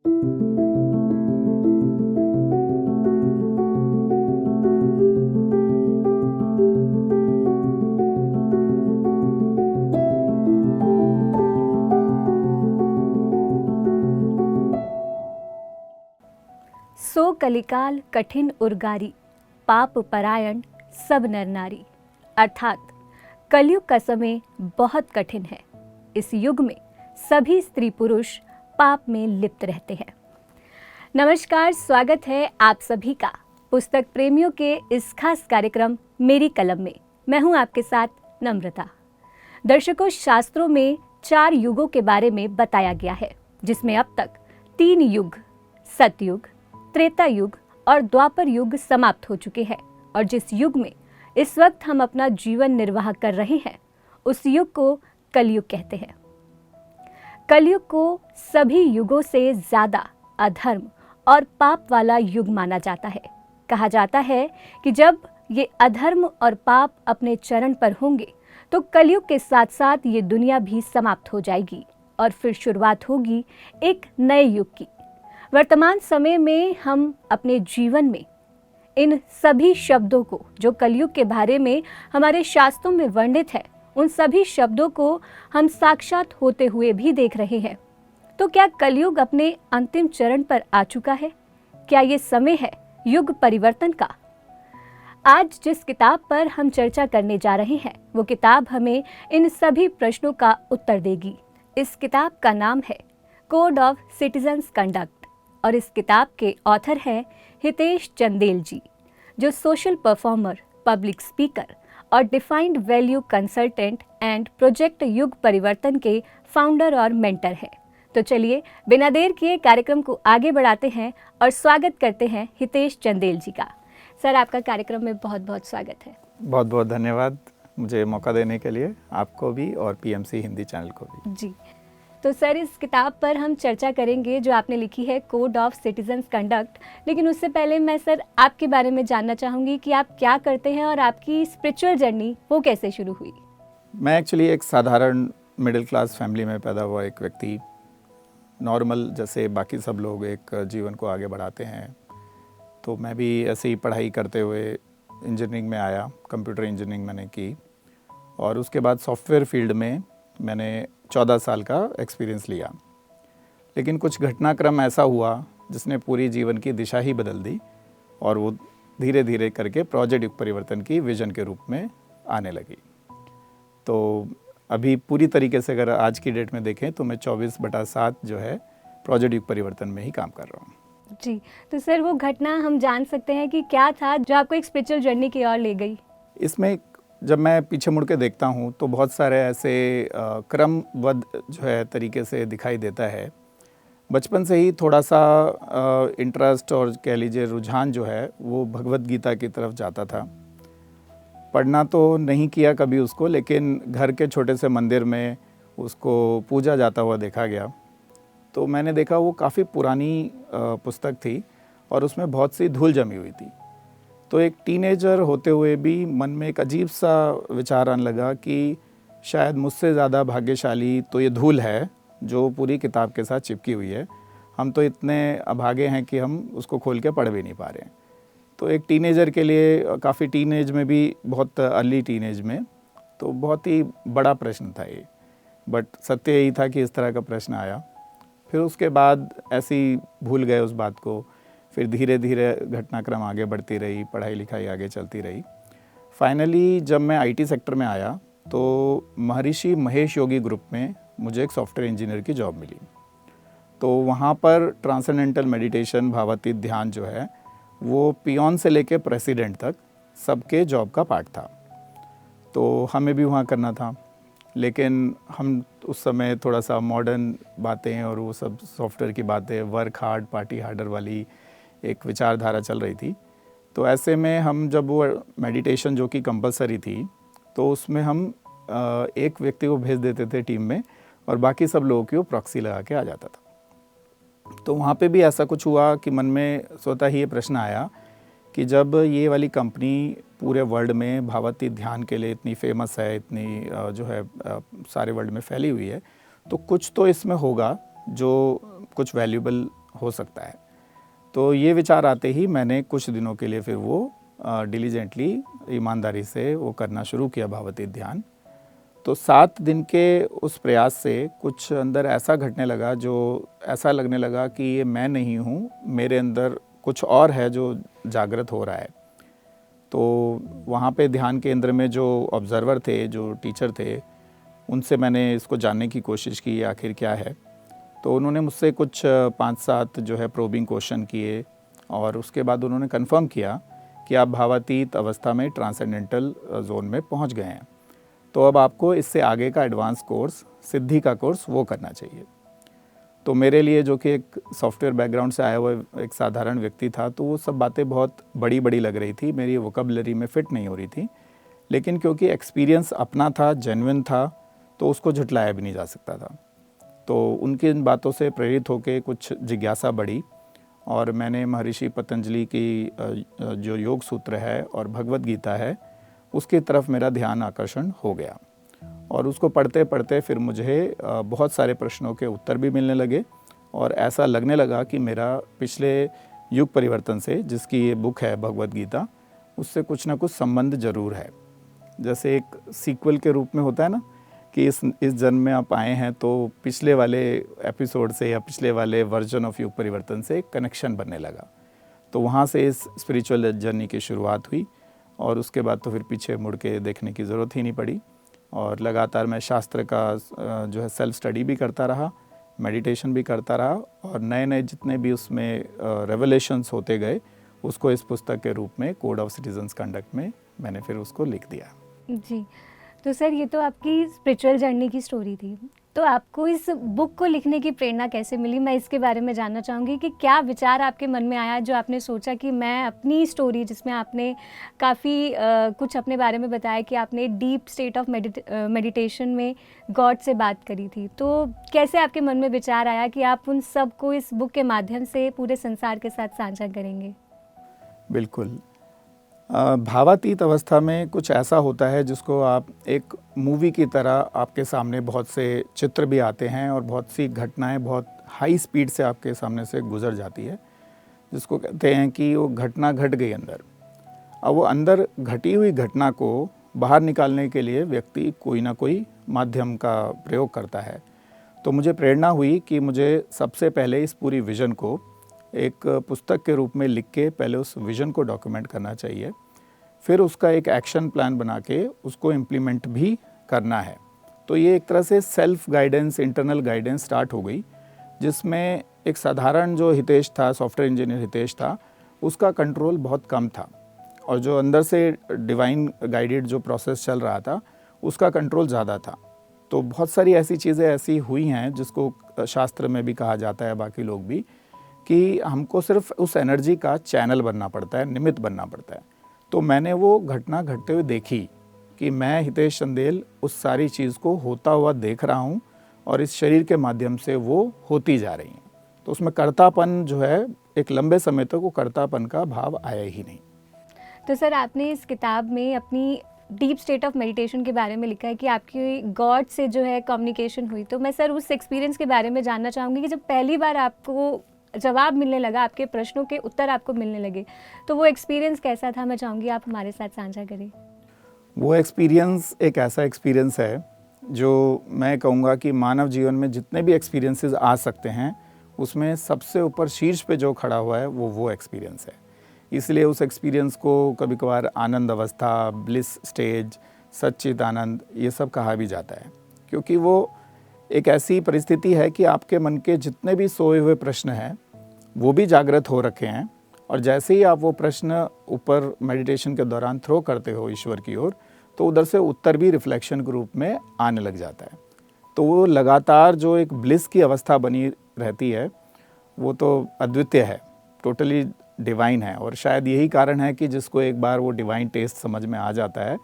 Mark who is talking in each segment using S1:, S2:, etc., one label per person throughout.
S1: सो कलिकाल कठिन उर्गारी, पाप परायण सब नर नारी। अर्थात कलयुग का समय बहुत कठिन है। इस युग में सभी स्त्री पुरुष पाप में लिप्त रहते हैं। नमस्कार, स्वागत है आप सभी का पुस्तक प्रेमियों के इस खास कार्यक्रम मेरी कलम में। मैं हूं आपके साथ नम्रता। दर्शकों, शास्त्रों में 4 युगों के बारे में बताया गया है, जिसमें अब तक 3 युग सतयुग, त्रेता युग और द्वापर युग समाप्त हो चुके हैं। और जिस युग में इस वक्त हम अपना जीवन निर्वाह कर रहे हैं, उस युग को कलयुग कहते हैं। कलयुग को सभी युगों से ज्यादा अधर्म और पाप वाला युग माना जाता है। कहा जाता है कि जब ये अधर्म और पाप अपने चरण पर होंगे तो कलयुग के साथ साथ ये दुनिया भी समाप्त हो जाएगी और फिर शुरुआत होगी एक नए युग की। वर्तमान समय में हम अपने जीवन में इन सभी शब्दों को, जो कलयुग के बारे में हमारे शास्त्रों में वर्णित है, उन सभी शब्दों को हम साक्षात होते हुए भी देख रहे हैं। तो क्या कलयुग अपने अंतिम चरण पर आ चुका है? क्या ये समय है युग परिवर्तन का? आज जिस किताब पर हम चर्चा करने जा रहे हैं, वो किताब हमें इन सभी प्रश्नों का उत्तर देगी। इस किताब का नाम है कोड ऑफ सिटीजन्स कंडक्ट और इस किताब के ऑथर हैं हितेश चंदेल जी, जो सोशल परफॉर्मर, पब्लिक स्पीकर और defined value consultant and project युग परिवर्तन के फाउंडर और मेंटर हैं। तो चलिए बिना देर किए कार्यक्रम को आगे बढ़ाते हैं और स्वागत करते हैं हितेश चंदेल जी का। सर, आपका कार्यक्रम में बहुत बहुत स्वागत है।
S2: बहुत बहुत धन्यवाद मुझे मौका देने के लिए, आपको भी और पीएमसी हिंदी चैनल को भी।
S1: जी, तो सर, इस किताब पर हम चर्चा करेंगे जो आपने लिखी है, कोड ऑफ सिटीजन्स कंडक्ट। लेकिन उससे पहले मैं सर आपके बारे में जानना चाहूँगी कि आप क्या करते हैं और आपकी स्पिरिचुअल जर्नी वो कैसे शुरू हुई?
S2: मैं एक्चुअली एक साधारण मिडिल क्लास फैमिली में पैदा हुआ एक व्यक्ति। नॉर्मल जैसे बाकी सब लोग एक जीवन को आगे बढ़ाते हैं, तो मैं भी ऐसे ही पढ़ाई करते हुए इंजीनियरिंग में आया। कंप्यूटर इंजीनियरिंग मैंने की और उसके बाद सॉफ्टवेयर फील्ड में मैंने 14 साल का एक्सपीरियंस लिया। लेकिन कुछ घटनाक्रम ऐसा हुआ जिसने पूरी जीवन की दिशा ही बदल दी और वो धीरे धीरे करके प्रोजेक्ट युग परिवर्तन की विजन के रूप में आने लगी। तो अभी पूरी तरीके से अगर आज की डेट में देखें तो मैं 24/7 जो है प्रोजेक्ट युग परिवर्तन में ही काम कर रहा हूँ।
S1: जी, तो सर वो घटना हम जान सकते हैं कि क्या था जो आपको एक स्पिरिचुअल जर्नी की ओर ले गई?
S2: इसमें जब मैं पीछे मुड़ के देखता हूँ तो बहुत सारे ऐसे क्रमबद्ध जो है तरीके से दिखाई देता है। बचपन से ही थोड़ा सा इंटरेस्ट और कह लीजिए रुझान जो है वो भगवत गीता की तरफ जाता था। पढ़ना तो नहीं किया कभी उसको, लेकिन घर के छोटे से मंदिर में उसको पूजा जाता हुआ देखा गया। तो मैंने देखा वो काफ़ी पुरानी पुस्तक थी और उसमें बहुत सी धूल जमी हुई थी। तो एक टीनेजर होते हुए भी मन में एक अजीब सा विचार आने लगा कि शायद मुझसे ज़्यादा भाग्यशाली तो ये धूल है जो पूरी किताब के साथ चिपकी हुई है। हम तो इतने अभागे हैं कि हम उसको खोल के पढ़ भी नहीं पा रहे हैं। तो एक टीनेजर के लिए, काफ़ी टीनेज में भी, बहुत अर्ली टीनेज में, तो बहुत ही बड़ा प्रश्न था ये। बट सत्य यही था कि इस तरह का प्रश्न आया। फिर उसके बाद ऐसे ही भूल गए उस बात को। फिर धीरे धीरे घटनाक्रम आगे बढ़ती रही, पढ़ाई लिखाई आगे चलती रही। फाइनली जब मैं आईटी सेक्टर में आया तो महर्षि महेश योगी ग्रुप में मुझे एक सॉफ्टवेयर इंजीनियर की जॉब मिली। तो वहाँ पर ट्रांसेंडेंटल मेडिटेशन, भावातीत ध्यान जो है वो पियोन से लेके प्रेसिडेंट तक सबके जॉब का पार्ट था। तो हमें भी वहाँ करना था, लेकिन हम उस समय थोड़ा सा मॉडर्न बातें और वो सब सॉफ्टवेयर की बातें, वर्क हार्ड पार्टी हार्डर वाली एक विचारधारा चल रही थी। तो ऐसे में हम जब वो मेडिटेशन जो कि कंपलसरी थी, तो उसमें हम एक व्यक्ति को भेज देते थे टीम में और बाकी सब लोगों की वो प्रॉक्सी लगा के आ जाता था। तो वहाँ पे भी ऐसा कुछ हुआ कि मन में स्वतः ही ये प्रश्न आया कि जब ये वाली कंपनी पूरे वर्ल्ड में भावातीत ध्यान के लिए इतनी फेमस है, इतनी जो है सारे वर्ल्ड में फैली हुई है, तो कुछ तो इसमें होगा जो कुछ वैल्यूबल हो सकता है। तो ये विचार आते ही मैंने कुछ दिनों के लिए फिर वो डिलीजेंटली, ईमानदारी से वो करना शुरू किया भावातीत ध्यान। तो 7 दिन के उस प्रयास से कुछ अंदर ऐसा घटने लगा, जो ऐसा लगने लगा कि ये मैं नहीं हूँ, मेरे अंदर कुछ और है जो जागृत हो रहा है। तो वहाँ पे ध्यान केंद्र में जो ऑब्ज़र्वर थे, जो टीचर थे, उनसे मैंने इसको जानने की कोशिश की आखिर क्या है। तो उन्होंने मुझसे कुछ 5-7 जो है प्रोबिंग क्वेश्चन किए और उसके बाद उन्होंने कंफर्म किया कि आप भावातीत अवस्था में ट्रांसेंडेंटल जोन में पहुंच गए हैं। तो अब आपको इससे आगे का एडवांस कोर्स, सिद्धि का कोर्स, वो करना चाहिए। तो मेरे लिए, जो कि एक सॉफ्टवेयर बैकग्राउंड से आया हुआ एक साधारण व्यक्ति था, तो वो सब बातें बहुत बड़ी बड़ी लग रही थी, मेरी वोकैबुलरी में फ़िट नहीं हो रही थी। लेकिन क्योंकि एक्सपीरियंस अपना था, जेन्युइन था, तो उसको झुटलाया भी नहीं जा सकता था। तो उनकी इन बातों से प्रेरित होकर कुछ जिज्ञासा बढ़ी और मैंने महर्षि पतंजलि की जो योग सूत्र है और भगवत गीता है, उसकी तरफ मेरा ध्यान आकर्षण हो गया। और उसको पढ़ते पढ़ते फिर मुझे बहुत सारे प्रश्नों के उत्तर भी मिलने लगे और ऐसा लगने लगा कि मेरा पिछले युग परिवर्तन से, जिसकी ये बुक है भगवत गीता, उससे कुछ ना कुछ संबंध ज़रूर है। जैसे एक सीक्वल के रूप में होता है ना, कि इस जन्म में आप आए हैं तो पिछले वाले एपिसोड से या पिछले वाले वर्जन ऑफ युग परिवर्तन से एक कनेक्शन बनने लगा। तो वहाँ से इस स्पिरिचुअल जर्नी की शुरुआत हुई और उसके बाद तो फिर पीछे मुड़ के देखने की ज़रूरत ही नहीं पड़ी। और लगातार मैं शास्त्र का जो है सेल्फ स्टडी भी करता रहा, मेडिटेशन भी करता रहा और नए नए जितने भी उसमें रेवलेशंस होते गए, उसको इस पुस्तक के रूप में कोड ऑफ सिटीजन्स कंडक्ट में मैंने फिर उसको लिख दिया।
S1: जी, तो सर ये तो आपकी स्पिरिचुअल जर्नी की स्टोरी थी। तो आपको इस बुक को लिखने की प्रेरणा कैसे मिली? मैं इसके बारे में जानना चाहूँगी कि क्या विचार आपके मन में आया जो आपने सोचा कि मैं अपनी स्टोरी, जिसमें आपने काफ़ी कुछ अपने बारे में बताया कि आपने डीप स्टेट ऑफ मेडिटेशन में गॉड से बात करी थी। तो कैसे आपके मन में विचार आया कि आप उन सब को इस बुक के माध्यम से पूरे संसार के साथ साझा करेंगे?
S2: बिल्कुल। भावातीत अवस्था में कुछ ऐसा होता है जिसको आप एक मूवी की तरह, आपके सामने बहुत से चित्र भी आते हैं और बहुत सी घटनाएं बहुत हाई स्पीड से आपके सामने से गुजर जाती है, जिसको कहते हैं कि वो घटना घट गई अंदर। अब वो अंदर घटी हुई घटना को बाहर निकालने के लिए व्यक्ति कोई ना कोई माध्यम का प्रयोग करता है। तो मुझे प्रेरणा हुई कि मुझे सबसे पहले इस पूरी विज़न को एक पुस्तक के रूप में लिख के पहले उस विज़न को डॉक्यूमेंट करना चाहिए, फिर उसका एक एक्शन प्लान बना के उसको इम्प्लीमेंट भी करना है। तो ये एक तरह से self guidance, internal guidance start हो गई, जिसमें एक साधारण जो हितेश था, सॉफ्टवेयर इंजीनियर हितेश था, उसका कंट्रोल बहुत कम था और जो अंदर से डिवाइन गाइडेड जो प्रोसेस चल रहा था, उसका कंट्रोल ज़्यादा था। तो बहुत सारी ऐसी चीज़ें ऐसी हुई हैं जिसको शास्त्र में भी कहा जाता है, बाकी लोग भी, कि हमको सिर्फ उस एनर्जी का चैनल बनना पड़ता है, निमित्त बनना पड़ता है। तो मैंने वो घटना घटते हुए देखी कि मैं, हितेश चंदेल, उस सारी चीज़ को होता हुआ देख रहा हूँ और इस शरीर के माध्यम से वो होती जा रही हैं। तो उसमें कर्तापन जो है, एक लंबे समय तक वो कर्तापन का भाव आया ही नहीं।
S1: तो सर आपने इस किताब में अपनी डीप स्टेट ऑफ मेडिटेशन के बारे में लिखा है कि आपकी गॉड से जो है कम्युनिकेशन हुई। तो मैं सर उस एक्सपीरियंस के बारे में जानना चाहूँगी कि जब पहली बार आपको जवाब मिलने लगा, आपके प्रश्नों के उत्तर आपको मिलने लगे, तो वो एक्सपीरियंस कैसा था? मैं चाहूँगी आप हमारे साथ साझा करें।
S2: वो एक्सपीरियंस एक ऐसा एक्सपीरियंस है जो मैं कहूँगा कि मानव जीवन में जितने भी एक्सपीरियंसेस आ सकते हैं, उसमें सबसे ऊपर शीर्ष पे जो खड़ा हुआ है वो एक्सपीरियंस है। इसलिए उस एक्सपीरियंस को कभी कभार आनंद अवस्था, ब्लिस स्टेज, सच्चित आनंद, ये सब कहा भी जाता है, क्योंकि वो एक ऐसी परिस्थिति है कि आपके मन के जितने भी सोए हुए प्रश्न हैं वो भी जागृत हो रखे हैं और जैसे ही आप वो प्रश्न ऊपर मेडिटेशन के दौरान थ्रो करते हो ईश्वर की ओर, तो उधर से उत्तर भी रिफ्लेक्शन के रूप में आने लग जाता है। तो वो लगातार जो एक ब्लिस की अवस्था बनी रहती है, वो तो अद्वितीय है, टोटली डिवाइन है। और शायद यही कारण है कि जिसको एक बार वो डिवाइन टेस्ट समझ में आ जाता है,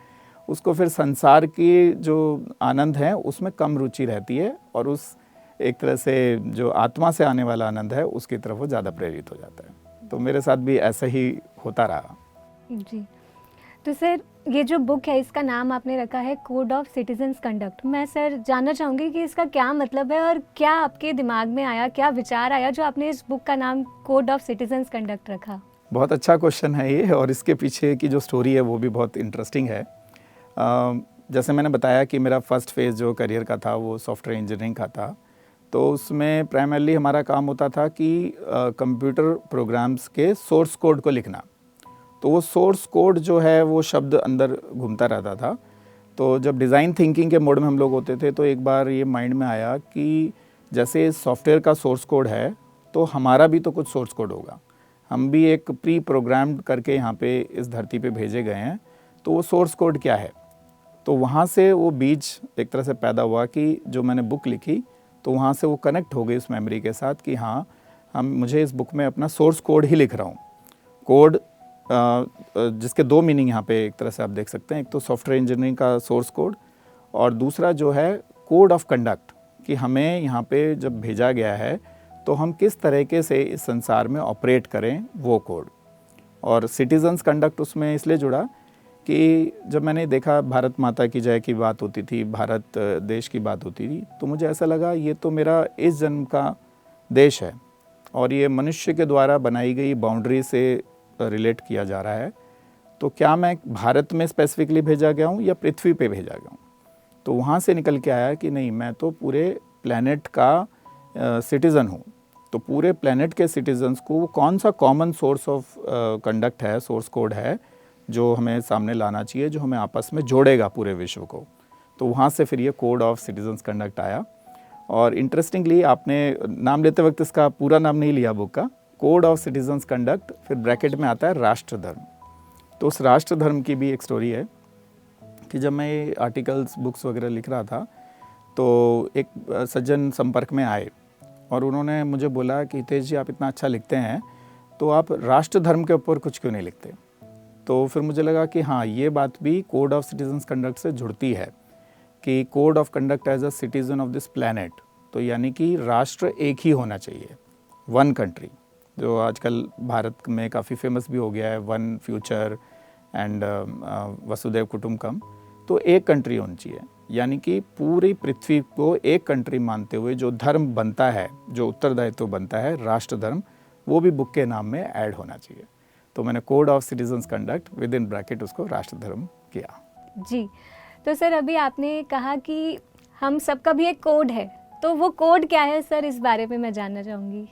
S2: उसको फिर संसार की जो आनंद है उसमें कम रुचि रहती है और उस एक तरह से जो आत्मा से आने वाला आनंद है उसकी तरफ वो ज़्यादा प्रेरित हो जाता है। तो मेरे साथ भी ऐसा ही होता रहा।
S1: जी, तो सर ये जो बुक है इसका नाम आपने रखा है कोड ऑफ सिटीजन्स कंडक्ट। मैं सर जानना चाहूँगी कि इसका क्या मतलब है और क्या आपके दिमाग में आया, क्या विचार आया जो आपने इस बुक का नाम कोड ऑफ सिटीजन्स कंडक्ट रखा?
S2: बहुत अच्छा क्वेश्चन है ये, और इसके पीछे की जो स्टोरी है वो भी बहुत इंटरेस्टिंग है। जैसे मैंने बताया कि मेरा फर्स्ट फेज़ जो करियर का था वो सॉफ्टवेयर इंजीनियरिंग का था, तो उसमें प्राइमरली हमारा काम होता था कि कंप्यूटर प्रोग्राम्स के सोर्स कोड को लिखना। तो वो सोर्स कोड जो है वो शब्द अंदर घूमता रहता था। तो जब डिज़ाइन थिंकिंग के मोड में हम लोग होते थे तो एक बार ये माइंड में आया कि जैसे सॉफ्टवेयर का सोर्स कोड है तो हमारा भी तो कुछ सोर्स कोड होगा। हम भी एक प्री प्रोग्राम्ड करके यहाँ पे इस धरती पे भेजे गए हैं, तो वो सोर्स कोड क्या है। तो वहाँ से वो बीज एक तरह से पैदा हुआ कि जो मैंने बुक लिखी तो वहाँ से वो कनेक्ट हो गई उस मेमोरी के साथ कि हाँ, मुझे इस बुक में अपना सोर्स कोड ही लिख रहा हूँ। कोड जिसके दो मीनिंग यहाँ पे एक तरह से आप देख सकते हैं, एक तो सॉफ्टवेयर इंजीनियरिंग का सोर्स कोड और दूसरा जो है कोड ऑफ कंडक्ट, कि हमें यहाँ पे जब भेजा गया है तो हम किस तरीके से इस संसार में ऑपरेट करें, वो कोड। और सिटीजन्स कंडक्ट उसमें इसलिए जुड़ा कि जब मैंने देखा भारत माता की जय की बात होती थी, भारत देश की बात होती थी, तो मुझे ऐसा लगा ये तो मेरा इस जन्म का देश है और ये मनुष्य के द्वारा बनाई गई बाउंड्री से रिलेट किया जा रहा है। तो क्या मैं भारत में स्पेसिफिकली भेजा गया हूँ या पृथ्वी पे भेजा गया हूँ? तो वहाँ से निकल के आया कि नहीं, मैं तो पूरे प्लैनेट का सिटीज़न हूँ। तो पूरे प्लैनेट के सिटीजन्स को कौन सा कॉमन सोर्स ऑफ कंडक्ट है, सोर्स कोड है जो हमें सामने लाना चाहिए, जो हमें आपस में जोड़ेगा पूरे विश्व को। तो वहाँ से फिर ये कोड ऑफ सिटीजन्स कंडक्ट आया। और इंटरेस्टिंगली आपने नाम लेते वक्त इसका पूरा नाम नहीं लिया बुक का, कोड ऑफ सिटीजन्स कंडक्ट, फिर ब्रैकेट में आता है राष्ट्र धर्म। तो उस राष्ट्र धर्म की भी एक स्टोरी है कि जब मैं ये आर्टिकल्स, बुक्स वगैरह लिख रहा था तो एक सज्जन संपर्क में आए और उन्होंने मुझे बोला कि हितेश जी, आप इतना अच्छा लिखते हैं तो आप राष्ट्र धर्म के ऊपर कुछ क्यों नहीं लिखते। तो फिर मुझे लगा कि हाँ, ये बात भी कोड ऑफ सिटीजन्स कंडक्ट से जुड़ती है कि code of conduct as a citizen of this planet, तो यानी कि राष्ट्र एक ही होना चाहिए, वन कंट्री, जो आजकल भारत में काफ़ी फेमस भी हो गया है, वन फ्यूचर एंड वसुधैव कुटुंबकम। तो एक कंट्री होनी चाहिए, यानी कि पूरी पृथ्वी को एक कंट्री मानते हुए जो धर्म बनता है, जो उत्तरदायित्व बनता है राष्ट्र धर्म, वो भी बुक के नाम में ऐड होना चाहिए। तो मैंने code of citizens conduct with in bracket उसको राष्ट्र धर्म किया।
S1: जी, तो सर अभी आपने कहा कि हम सबका भी एक कोड है, तो वो कोड क्या है सर, इस बारे में मैं जानना चाहूँगी।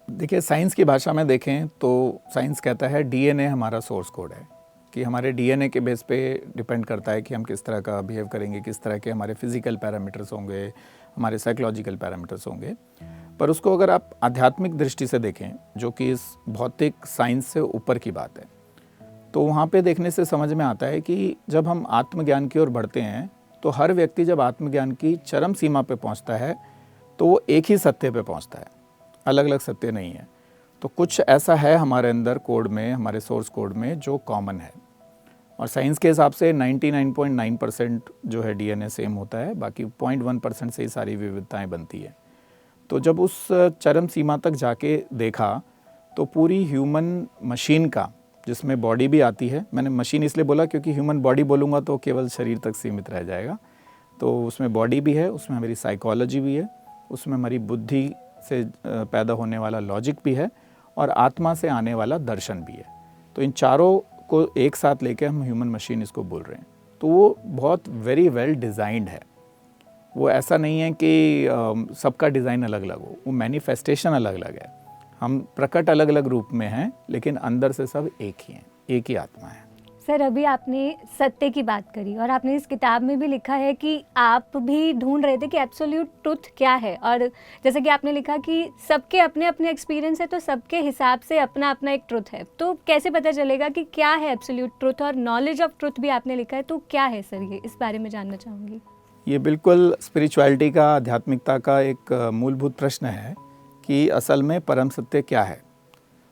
S2: देखिए, साइंस की भाषा में देखें तो साइंस कहता है डीएनए हमारा सोर्स कोड है, कि हमारे डीएनए के बेस पे डिपेंड करता है कि हम किस तरह का बिहेव करेंगे, किस तरह के हमारे फिजिकल पैरामीटर्स होंगे, हमारे साइकोलॉजिकल पैरामीटर्स होंगे। पर उसको अगर आप आध्यात्मिक दृष्टि से देखें, जो कि इस भौतिक साइंस से ऊपर की बात है, तो वहाँ पे देखने से समझ में आता है कि जब हम आत्मज्ञान की ओर बढ़ते हैं तो हर व्यक्ति जब आत्मज्ञान की चरम सीमा पे पहुँचता है तो वो एक ही सत्य पे पहुँचता है, अलग अलग सत्य नहीं है। तो कुछ ऐसा है हमारे अंदर कोड में, हमारे सोर्स कोड में, जो कॉमन है। और साइंस के हिसाब से 99.9% जो है डीएनए सेम होता है, बाकी 0.1% से ही सारी विविधताएं बनती है। तो जब उस चरम सीमा तक जाके देखा तो पूरी ह्यूमन मशीन का, जिसमें बॉडी भी आती है, मैंने मशीन इसलिए बोला क्योंकि ह्यूमन बॉडी बोलूँगा तो केवल शरीर तक सीमित रह जाएगा, तो उसमें बॉडी भी है, उसमें हमारी साइकोलॉजी भी है, उसमें हमारी बुद्धि से पैदा होने वाला लॉजिक भी है और आत्मा से आने वाला दर्शन भी है। तो इन चारों को एक साथ लेके हम ह्यूमन मशीन इसको बोल रहे हैं। तो वो बहुत वेरी वेल डिज़ाइंड है। वो ऐसा नहीं है कि सबका डिज़ाइन अलग अलग हो, वो मैनिफेस्टेशन अलग अलग है। हम प्रकट अलग अलग रूप में हैं, लेकिन अंदर से सब एक ही हैं, एक ही आत्मा है।
S1: सर अभी आपने सत्य की बात करी और आपने इस किताब में भी लिखा है कि आप भी ढूंढ रहे थे कि एब्सोल्यूट ट्रुथ क्या है, और जैसे कि आपने लिखा कि सबके अपने अपने एक्सपीरियंस है, तो सबके हिसाब से अपना अपना एक ट्रुथ है। तो कैसे पता चलेगा कि क्या है एब्सोल्यूट ट्रुथ, और नॉलेज ऑफ ट्रुथ भी आपने लिखा है, तो क्या है सर ये, इस बारे में जानना चाहूँगी।
S2: ये बिल्कुल स्पिरिचुअलिटी का, आध्यात्मिकता का एक मूलभूत प्रश्न है कि असल में परम सत्य क्या है।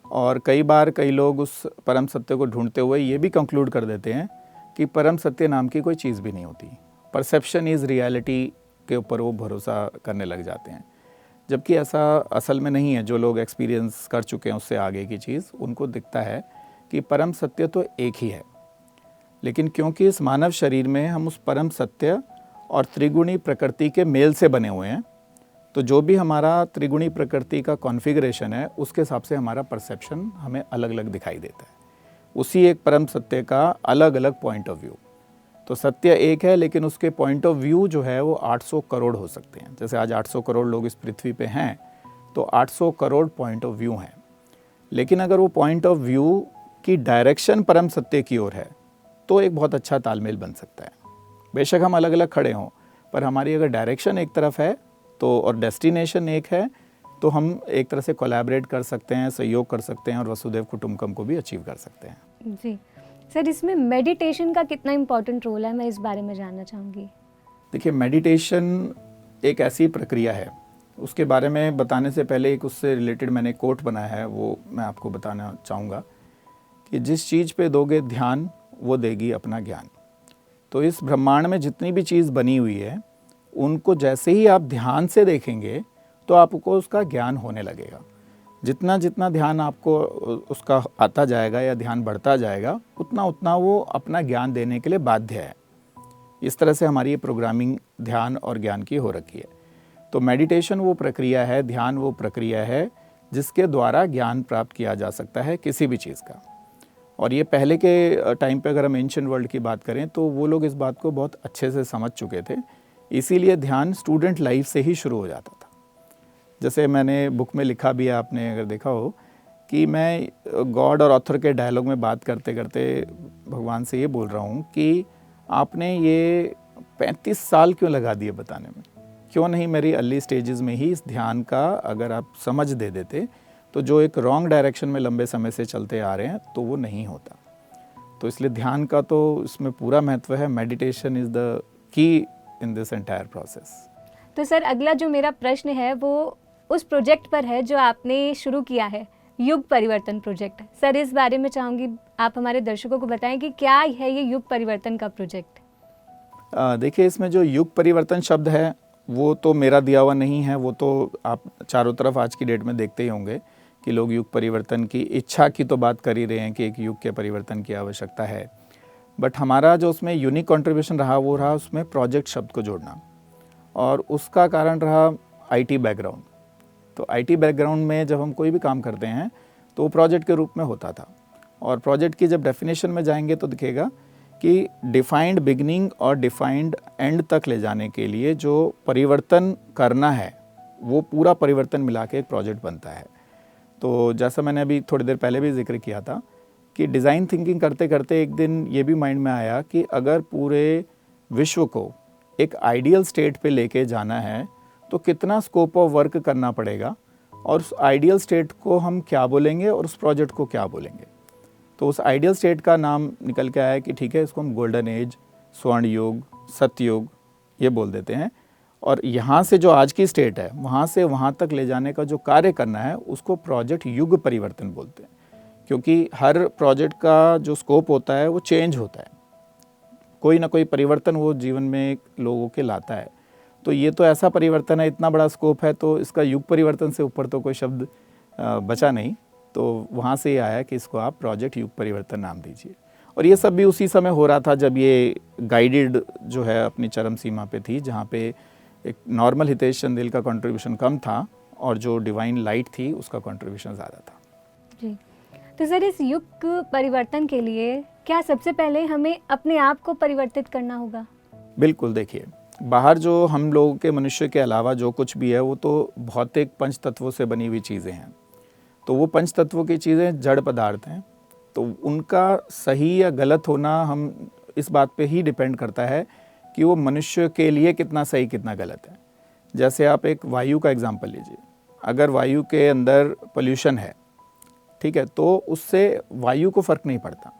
S2: और कई बार कई लोग उस परम सत्य को ढूंढते हुए ये भी कंक्लूड कर देते हैं कि परम सत्य नाम की कोई चीज़ भी नहीं होती, परसेप्शन इज़ रियलिटी के ऊपर वो भरोसा करने लग जाते हैं, जबकि ऐसा असल में नहीं है। जो लोग एक्सपीरियंस कर चुके हैं उससे आगे की चीज़, उनको दिखता है कि परम सत्य तो एक ही है। लेकिन क्योंकि इस मानव शरीर में हम उस परम सत्य और त्रिगुणी प्रकृति के मेल से बने हुए हैं, तो जो भी हमारा त्रिगुणी प्रकृति का कॉन्फ़िगरेशन है उसके हिसाब से हमारा परसेप्शन हमें अलग अलग दिखाई देता है। उसी एक परम सत्य का अलग अलग पॉइंट ऑफ व्यू। तो सत्य एक है, लेकिन उसके पॉइंट ऑफ व्यू जो है वो 800 करोड़ हो सकते हैं। जैसे आज 800 करोड़ लोग इस पृथ्वी पे हैं, तो 800 करोड़ पॉइंट ऑफ व्यू हैं। लेकिन अगर वो पॉइंट ऑफ व्यू की डायरेक्शन परम सत्य की ओर है तो एक बहुत अच्छा तालमेल बन सकता है। बेशक हम अलग अलग खड़े हों, पर हमारी अगर डायरेक्शन एक तरफ है तो और डेस्टिनेशन एक है, तो हम एक तरह से कोलैबोरेट कर सकते हैं, सहयोग कर सकते हैं और वसुधैव कुटुंबकम को भी अचीव कर सकते हैं।
S1: जी सर, इसमें मेडिटेशन का कितना इम्पोर्टेंट रोल है, मैं इस बारे में जानना चाहूँगी।
S2: देखिए, मेडिटेशन एक ऐसी प्रक्रिया है, उसके बारे में बताने से पहले एक उससे रिलेटेड मैंने कोट बनाया है, वो मैं आपको बताना चाहूँगा कि जिस चीज़ पे दोगे ध्यान वो देगी अपना ज्ञान। तो इस ब्रह्मांड में जितनी भी चीज़ बनी हुई है उनको जैसे ही आप ध्यान से देखेंगे तो आपको उसका ज्ञान होने लगेगा। जितना जितना ध्यान आपको उसका आता जाएगा या ध्यान बढ़ता जाएगा, उतना उतना वो अपना ज्ञान देने के लिए बाध्य है। इस तरह से हमारी ये प्रोग्रामिंग ध्यान और ज्ञान की हो रखी है। तो मेडिटेशन वो प्रक्रिया है, ध्यान वो प्रक्रिया है जिसके द्वारा ज्ञान प्राप्त किया जा सकता है किसी भी चीज़ का। और ये पहले के टाइम पे अगर हम एंशिएंट वर्ल्ड की बात करें तो वो लोग इस बात को बहुत अच्छे से समझ चुके थे, इसीलिए ध्यान स्टूडेंट लाइफ से ही शुरू हो जाता था। जैसे मैंने बुक में लिखा भी है, आपने अगर देखा हो, कि मैं गॉड और ऑथर के डायलॉग में बात करते करते भगवान से ये बोल रहा हूँ कि आपने ये 35 साल क्यों लगा दिए बताने में, क्यों नहीं मेरी अर्ली स्टेजेस में ही इस ध्यान का अगर आप समझ दे देते तो जो एक रॉन्ग डायरेक्शन में लंबे समय से चलते आ रहे हैं तो वो नहीं होता। तो इसलिए ध्यान का तो इसमें पूरा महत्व है। Meditation is the key in this entire process.
S1: तो सर, अगला जो मेरा प्रश्न है वो उस प्रोजेक्ट पर है जो आपने शुरू किया है, युग परिवर्तन प्रोजेक्ट। सर, इस बारे में चाहूँगी आप हमारे दर्शकों को बताएं कि क्या है ये युग परिवर्तन का प्रोजेक्ट।
S2: देखिए, इसमें जो युग परिवर्तन शब्द है वो तो मेरा दिया हुआ नहीं है, वो तो आप चारों तरफ आज की डेट में देखते ही होंगे कि लोग युग परिवर्तन की इच्छा की तो बात कर ही रहे हैं कि एक युग के परिवर्तन की आवश्यकता है। बट हमारा जो उसमें यूनिक कंट्रीब्यूशन रहा वो रहा उसमें प्रोजेक्ट शब्द को जोड़ना, और उसका कारण रहा आईटी बैकग्राउंड। तो आईटी बैकग्राउंड में जब हम कोई भी काम करते हैं तो वो प्रोजेक्ट के रूप में होता था, और प्रोजेक्ट की जब डेफिनेशन में जाएंगे तो दिखेगा कि डिफाइंड बिगनिंग और डिफाइंड एंड तक ले जाने के लिए जो परिवर्तन करना है वो पूरा परिवर्तन मिला के एक प्रोजेक्ट बनता है। तो जैसा मैंने अभी थोड़ी देर पहले भी जिक्र किया था कि डिज़ाइन थिंकिंग करते करते एक दिन ये भी माइंड में आया कि अगर पूरे विश्व को एक आइडियल स्टेट पे लेके जाना है तो कितना स्कोप ऑफ वर्क करना पड़ेगा, और उस आइडियल स्टेट को हम क्या बोलेंगे और उस प्रोजेक्ट को क्या बोलेंगे। तो उस आइडियल स्टेट का नाम निकल के आया कि ठीक है, इसको हम गोल्डन एज, स्वर्ण युग, सतयुग ये बोल देते हैं। और यहाँ से जो आज की स्टेट है वहाँ से वहाँ तक ले जाने का जो कार्य करना है उसको प्रोजेक्ट युग परिवर्तन बोलते हैं, क्योंकि हर प्रोजेक्ट का जो स्कोप होता है वो चेंज होता है, कोई ना कोई परिवर्तन वो जीवन में लोगों के लाता है। तो ये तो ऐसा परिवर्तन है, इतना बड़ा स्कोप है, तो इसका युग परिवर्तन से ऊपर तो कोई शब्द बचा नहीं। तो वहाँ से ये आया कि इसको आप प्रोजेक्ट युग परिवर्तन नाम दीजिए। और ये सब भी उसी समय हो रहा था जब ये गाइडेड जो है अपनी चरम सीमा पे थी, जहाँ पे एक नॉर्मल हितेश चंदेल का कंट्रीब्यूशन कम था और जो डिवाइन लाइट थी उसका कंट्रीब्यूशन ज़्यादा था।
S1: जी, तो सर, इस युग परिवर्तन के लिए क्या सबसे पहले हमें अपने आप को परिवर्तित करना होगा?
S2: बिल्कुल। देखिए, बाहर जो हम लोगों के मनुष्य के अलावा जो कुछ भी है वो तो भौतिक पंच तत्वों से बनी हुई चीज़ें हैं। तो वो पंच तत्वों की चीज़ें जड़ पदार्थ हैं, तो उनका सही या गलत होना हम इस बात पे ही डिपेंड करता है कि वो मनुष्य के लिए कितना सही कितना गलत है। जैसे आप एक वायु का एग्जांपल लीजिए, अगर वायु के अंदर पोल्यूशन है, ठीक है, तो उससे वायु को फ़र्क नहीं पड़ता।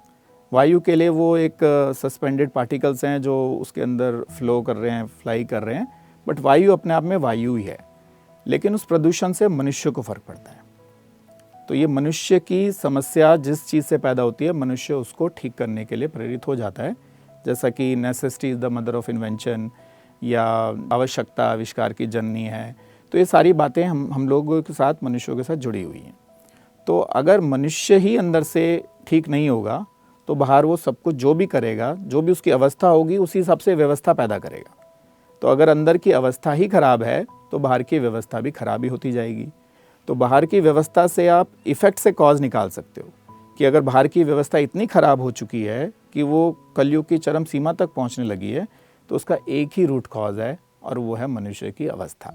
S2: वायु के लिए वो एक सस्पेंडेड पार्टिकल्स हैं जो उसके अंदर फ्लो कर रहे हैं, फ्लाई कर रहे हैं, बट वायु अपने आप में वायु ही है। लेकिन उस प्रदूषण से मनुष्य को फ़र्क पड़ता है। तो ये मनुष्य की समस्या जिस चीज़ से पैदा होती है, मनुष्य उसको ठीक करने के लिए प्रेरित हो जाता है। जैसा कि necessity is the mother of invention, या आवश्यकता आविष्कार की जननी है। तो ये सारी बातें हम लोगों के साथ, मनुष्यों के साथ जुड़ी हुई हैं। तो अगर मनुष्य ही अंदर से ठीक नहीं होगा तो बाहर वो सब कुछ जो भी करेगा, जो भी उसकी अवस्था होगी उसी हिसाब से व्यवस्था पैदा करेगा। तो अगर अंदर की अवस्था ही खराब है तो बाहर की व्यवस्था भी खराब ही होती जाएगी। तो बाहर की व्यवस्था से आप इफ़ेक्ट से कॉज निकाल सकते हो कि अगर बाहर की व्यवस्था इतनी खराब हो चुकी है कि वो कलयुग की चरम सीमा तक पहुंचने लगी है, तो उसका एक ही रूट कॉज है और वो है मनुष्य की अवस्था।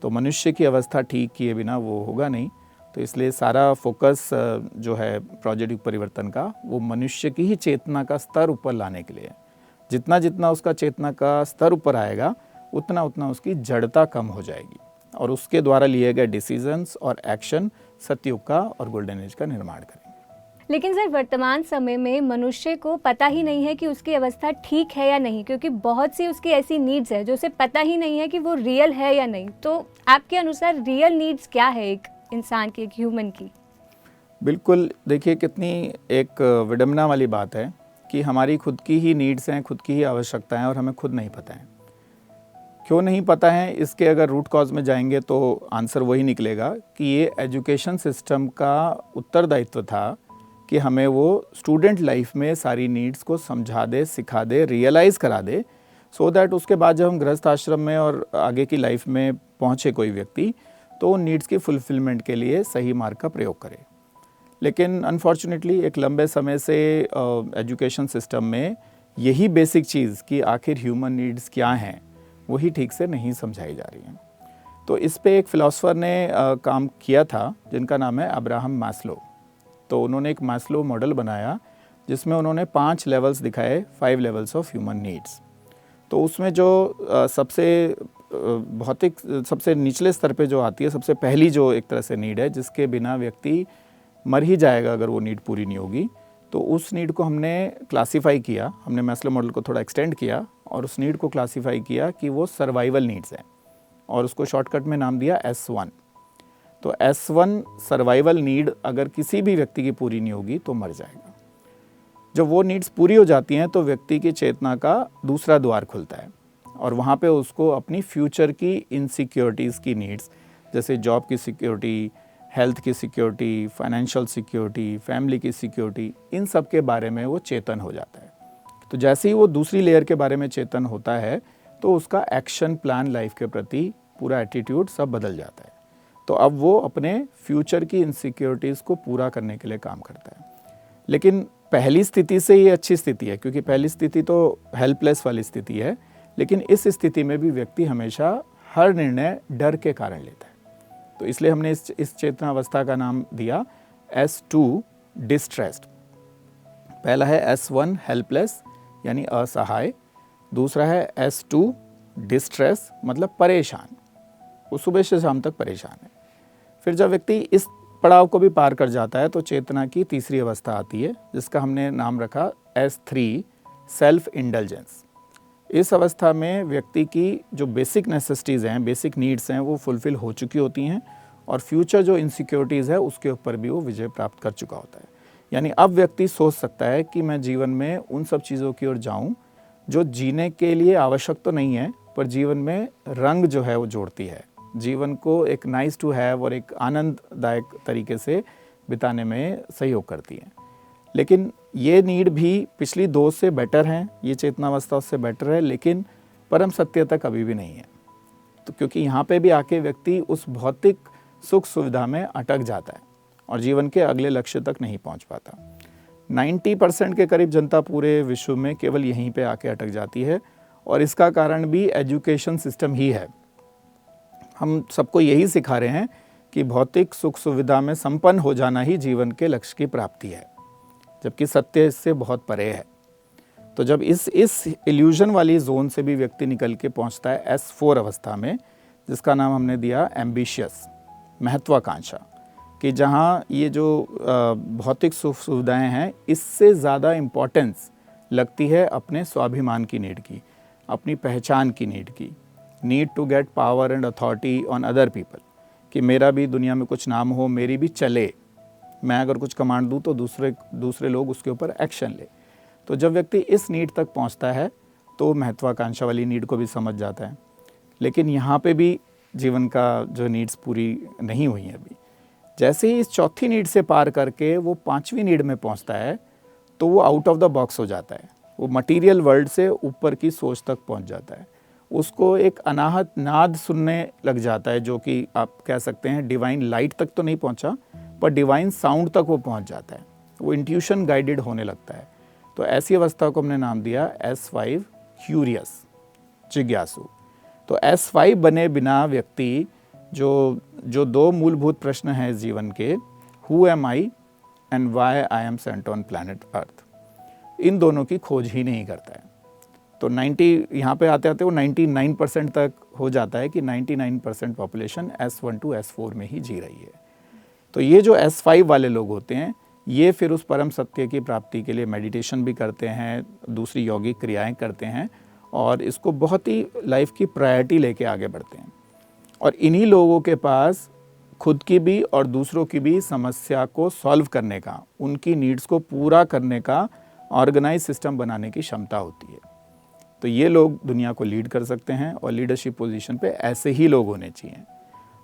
S2: तो मनुष्य की अवस्था ठीक किए बिना वो होगा नहीं। तो इसलिए सारा फोकस जो है प्रोजेक्ट युग परिवर्तन का, वो मनुष्य की ही चेतना का स्तर ऊपर लाने के लिए है। जितना जितना उसका चेतना का स्तर ऊपर आएगा उतना उतना उसकी जड़ता कम हो जाएगी और उसके द्वारा लिए गए डिसीजंस और एक्शन सतयुग का और गोल्डन एज का निर्माण करेंगे।
S1: लेकिन सर, वर्तमान समय में मनुष्य को पता ही नहीं है कि उसकी अवस्था ठीक है या नहीं, क्योंकि बहुत सी उसकी ऐसी नीड्स है जो उसे पता ही नहीं है कि वो रियल है या नहीं। तो आपके अनुसार रियल नीड्स क्या है एक इंसान की, एक ह्यूमन की?
S2: बिल्कुल, देखिए कितनी एक विडंबना वाली बात है कि हमारी खुद की ही नीड्स हैं, खुद की ही आवश्यकताएं और हमें खुद नहीं पता है। क्यों नहीं पता है, इसके अगर रूट कॉज में जाएंगे तो आंसर वही निकलेगा कि ये एजुकेशन सिस्टम का उत्तरदायित्व था कि हमें वो स्टूडेंट लाइफ में सारी नीड्स को समझा दे, सिखा दे, रियलाइज़ करा दे, सो दैट उसके बाद जब हम गृहस्थ आश्रम में और आगे की लाइफ में पहुँचे कोई व्यक्ति, तो उन नीड्स की फुलफिलमेंट के लिए सही मार्ग का प्रयोग करे। लेकिन अनफॉर्चुनेटली एक लंबे समय से एजुकेशन सिस्टम में यही बेसिक चीज़ कि आखिर ह्यूमन नीड्स क्या हैं, वही ठीक से नहीं समझाई जा रही हैं। तो इस पे एक फ़िलासफ़र ने काम किया था जिनका नाम है अब्राहम मैस्लो। तो उन्होंने एक मैस्लो मॉडल बनाया जिसमें उन्होंने 5 लेवल्स दिखाए, 5 लेवल्स ऑफ ह्यूमन नीड्स। तो उसमें जो सबसे भौतिक सबसे निचले स्तर पे जो आती है, सबसे पहली जो एक तरह से नीड है जिसके बिना व्यक्ति मर ही जाएगा अगर वो नीड पूरी नहीं होगी, तो उस नीड को हमने क्लासीफाई किया। हमने मैस्लो मॉडल को थोड़ा एक्सटेंड किया और उस नीड को क्लासीफाई किया कि वो सर्वाइवल नीड्स हैं और उसको शॉर्टकट में नाम दिया S1। तो S1 सर्वाइवल नीड अगर किसी भी व्यक्ति की पूरी नहीं होगी तो मर जाएगा। जब वो नीड्स पूरी हो जाती हैं तो व्यक्ति की चेतना का दूसरा द्वार खुलता है और वहाँ पे उसको अपनी फ्यूचर की इनसिक्योरिटीज़ की नीड्स, जैसे जॉब की सिक्योरिटी, हेल्थ की सिक्योरिटी, फाइनेंशियल सिक्योरिटी, फैमिली की सिक्योरिटी, इन सब के बारे में वो चेतन हो जाता है। तो जैसे ही वो दूसरी लेयर के बारे में चेतन होता है तो उसका एक्शन प्लान लाइफ के प्रति पूरा एटीट्यूड सब बदल जाता है। तो अब वो अपने फ्यूचर की इनसिक्योरिटीज़ को पूरा करने के लिए काम करता है। लेकिन पहली स्थिति से ये अच्छी स्थिति है, क्योंकि पहली स्थिति तो हेल्पलेस वाली स्थिति है, लेकिन इस स्थिति में भी व्यक्ति हमेशा हर निर्णय डर के कारण लेता है। तो इसलिए हमने इस चेतना अवस्था का नाम दिया S2 डिस्ट्रेस्ड। पहला है S1 हेल्पलेस यानी असहाय, दूसरा है S2 डिस्ट्रेस मतलब परेशान, वो सुबह से शाम तक परेशान है। फिर जब व्यक्ति इस पड़ाव को भी पार कर जाता है तो चेतना की तीसरी अवस्था आती है जिसका हमने नाम रखा S3 सेल्फ इंडल्जेंस। इस अवस्था में व्यक्ति की जो बेसिक नेसेसिटीज़ हैं, बेसिक नीड्स हैं, वो फुलफ़िल हो चुकी होती हैं और फ्यूचर जो इनसिक्योरिटीज़ है उसके ऊपर भी वो विजय प्राप्त कर चुका होता है। यानी अब व्यक्ति सोच सकता है कि मैं जीवन में उन सब चीज़ों की ओर जाऊँ जो जीने के लिए आवश्यक तो नहीं है, पर जीवन में रंग जो है वो जोड़ती है, जीवन को एक नाइस टू हैव और एक आनंददायक तरीके से बिताने में सहयोग करती है। लेकिन ये नीड भी पिछली 2 से बेटर हैं, ये चेतनावस्था उससे बेटर है, लेकिन परम सत्य तक अभी भी नहीं है। तो क्योंकि यहाँ पे भी आके व्यक्ति उस भौतिक सुख सुविधा में अटक जाता है और जीवन के अगले लक्ष्य तक नहीं पहुँच पाता। 90% के करीब जनता पूरे विश्व में केवल यहीं पे आके अटक जाती है और इसका कारण भी एजुकेशन सिस्टम ही है। हम सबको यही सिखा रहे हैं कि भौतिक सुख सुविधा में संपन्न हो जाना ही जीवन के लक्ष्य की प्राप्ति है, जबकि सत्य इससे बहुत परे है। तो जब इस इल्यूजन वाली जोन से भी व्यक्ति निकल के पहुंचता है S4 अवस्था में, जिसका नाम हमने दिया एम्बिशियस, महत्वाकांक्षा, कि जहां ये जो भौतिक सुख सुविधाएं हैं इससे ज़्यादा इम्पोर्टेंस लगती है अपने स्वाभिमान की नीड की, अपनी पहचान की नीड की, need to get power and authority on other people, कि मेरा भी दुनिया में कुछ नाम हो, मेरी भी चले, मैं अगर कुछ कमांड दूँ तो दूसरे लोग उसके ऊपर एक्शन ले। तो जब व्यक्ति इस नीड तक पहुंचता है तो महत्वाकांक्षा वाली नीड को भी समझ जाता है। लेकिन यहाँ पे भी जीवन का जो नीड्स पूरी नहीं हुई हैं अभी। जैसे ही इस चौथी नीड से पार करके वो 5वीं नीड में पहुंचता है तो वो आउट ऑफ द बॉक्स हो जाता है, वो मटेरियल वर्ल्ड से ऊपर की सोच तक पहुंच जाता है, उसको एक अनाहत नाद सुनने लग जाता है, जो कि आप कह सकते हैं डिवाइन लाइट तक तो नहीं पहुंचा पर डिवाइन साउंड तक वो पहुंच जाता है, वो इंट्यूशन गाइडेड होने लगता है। तो ऐसी अवस्था को हमने नाम दिया S5 क्यूरियस, जिज्ञासु। तो S5 बने बिना व्यक्ति जो दो मूलभूत प्रश्न हैं इस जीवन के, who am I and why I am sent on planet Earth, इन दोनों की खोज ही नहीं करता है। तो 90 यहाँ पे आते आते वो 99% तक हो जाता है कि 99% पॉपुलेशन S1 to S4 में ही जी रही है। तो ये जो S5 वाले लोग होते हैं, ये फिर उस परम सत्य की प्राप्ति के लिए मेडिटेशन भी करते हैं, दूसरी यौगिक क्रियाएं करते हैं और इसको बहुत ही लाइफ की प्रायोरिटी लेके आगे बढ़ते हैं। और इन्हीं लोगों के पास खुद की भी और दूसरों की भी समस्या को सॉल्व करने का, उनकी नीड्स को पूरा करने का ऑर्गेनाइज सिस्टम बनाने की क्षमता होती है। तो ये लोग दुनिया को लीड कर सकते हैं और लीडरशिप पोजीशन पे ऐसे ही लोग होने चाहिए।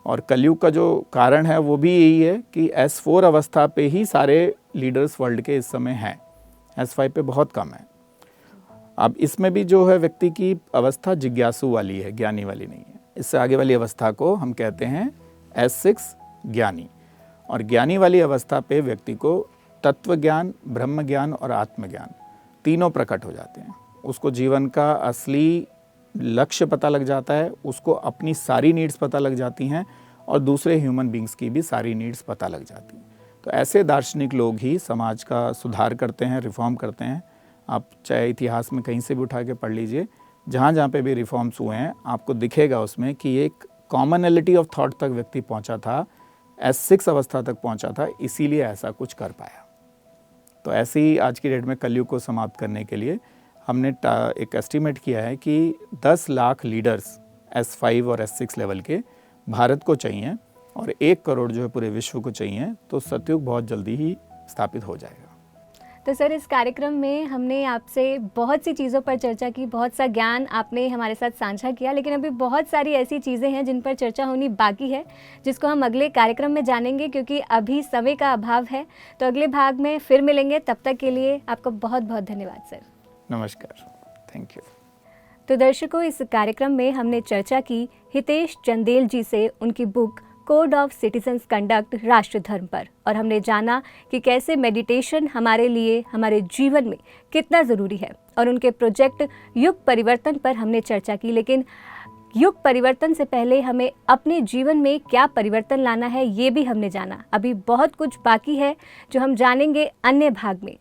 S2: और कलयुग का जो कारण है वो भी यही है कि S4 अवस्था पे ही सारे लीडर्स वर्ल्ड के इस समय हैं, S5 पे बहुत कम है। अब इसमें भी जो है व्यक्ति की अवस्था जिज्ञासु वाली है, ज्ञानी वाली नहीं है। इससे आगे वाली अवस्था को हम कहते हैं S6 ज्ञानी। और ज्ञानी वाली अवस्था पे व्यक्ति को तत्व ज्ञान, ब्रह्म ज्ञान और आत्मज्ञान तीनों प्रकट हो जाते हैं। उसको जीवन का असली लक्ष्य पता लग जाता है, उसको अपनी सारी नीड्स पता लग जाती हैं और दूसरे ह्यूमन बींग्स की भी सारी नीड्स पता लग जाती हैं। तो ऐसे दार्शनिक लोग ही समाज का सुधार करते हैं, रिफॉर्म करते हैं। आप चाहे इतिहास में कहीं से भी उठा के पढ़ लीजिए, जहाँ जहाँ पे भी रिफॉर्म्स हुए हैं आपको दिखेगा उसमें कि एक कॉमनैलिटी ऑफ थॉट तक व्यक्ति पहुँचा था, S6 अवस्था तक पहुँचा था, इसीलिए ऐसा कुछ कर पाया। तो ऐसे ही आज की डेट में कलयुग को समाप्त करने के लिए हमने एक एस्टीमेट किया है कि 10 लाख लीडर्स S5 और S6 लेवल के भारत को चाहिए और 1 करोड़ जो है पूरे विश्व को चाहिए। तो सतयुग बहुत जल्दी ही स्थापित हो जाएगा।
S1: तो सर, इस कार्यक्रम में हमने आपसे बहुत सी चीज़ों पर चर्चा की, बहुत सा ज्ञान आपने हमारे साथ साझा किया, लेकिन अभी बहुत सारी ऐसी चीज़ें हैं जिन पर चर्चा होनी बाकी है, जिसको हम अगले कार्यक्रम में जानेंगे, क्योंकि अभी समय का अभाव है। तो अगले भाग में फिर मिलेंगे, तब तक के लिए आपका बहुत बहुत धन्यवाद सर।
S2: नमस्कार, थैंक यू।
S1: तो दर्शकों, इस कार्यक्रम में हमने चर्चा की हितेश चंदेल जी से उनकी book code of citizens conduct राष्ट्र धर्म पर, और हमने जाना कि कैसे मेडिटेशन हमारे लिए, हमारे जीवन में कितना ज़रूरी है, और उनके प्रोजेक्ट युग परिवर्तन पर हमने चर्चा की। लेकिन युग परिवर्तन से पहले हमें अपने जीवन में क्या परिवर्तन लाना है, ये भी हमने जाना। अभी बहुत कुछ बाकी है जो हम जानेंगे अन्य भाग में।